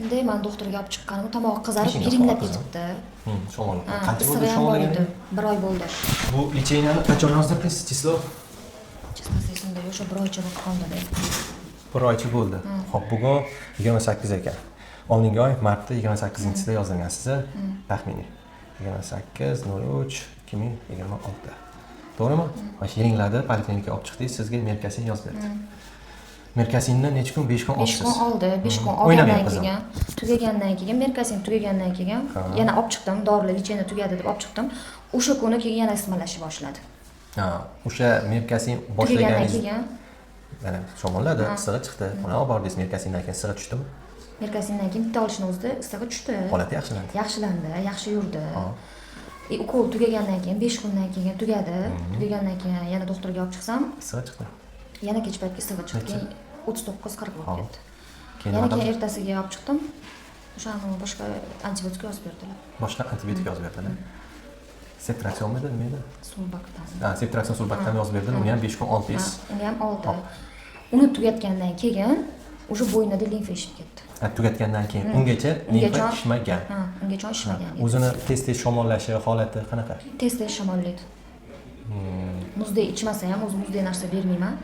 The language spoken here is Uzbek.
Endi men doktorga olib chiqqanim, tomog'i qizarib, yiringlab ketibdi. Shamollagan. Qancha Issig'i bo'ldi ham bor edi. shamollagan? 1 oy bo'ldi. Bu licheniyani qachon yozdirdingiz, Число? Chesmasligimda o'sha 1 oycha bo'lib qoldi. 1 oycha bo'ldi. Xo'p, bugun 28 ekan. Oldingi oy martda 28-sida yozilgansiz, taxminiy. 28/03/2026. To'g'rimi? Mana shu yiringladi, poliklinikaga olib chiqdingiz, sizga Merkasin yozib berdi. Merkasinni necha kun? 5 kun 5 olibsiz. kun oldi, 5 kun olgandan keyin, Merkasin tugagandan keyin yana olib chiqdim, dorilar licheni tugadi deb olib chiqdim. O'sha kuni keyin yana isitmalashni boshladi. Ha, o'sha Merkasin boshlaganingiz yana shamolladi, issig'i chiqdi. Uni olib bordingiz Merkasindan keyin issig'i tushdimi? Merkasindan keyin bitta olishni o'zida issig'i tushdi. Holati yaxshilandi. Yaxshilandi, yaxshi yurdi. Ukol tugagandan keyin 5 kundan keyin tugadi. Tugagandan keyin yana doktorga olib chiqsam, Issig'i chiqdi. yana kech paytga issig'i chiqdi. Keyin 39-40 bo'lib ketdi. Keyin Yana keyin ertasiga olib chiqdim. O'shani boshqa antibiotik yozib berdilar. boshqa antibiotik yozib berdilar. Septraksionmidi, nima edi? Sulbaktan. Ha, septraksion sulbaktan yozib berdilar. Uni ham 5 kun oldingiz. Uni ham oldi. Uni tugatgandan keyin o'sha bo'ynida limfa ishib ketdi. Ha, tugatgandan keyin ungacha limfa ishmagan. Ha, ungacha ishmagan. O'zini tez-tez shamollashi holati qanaqa? Tez-tez shamollaydi. Muzdek ichmasa ham, o'zi muzdek narsa bermayman.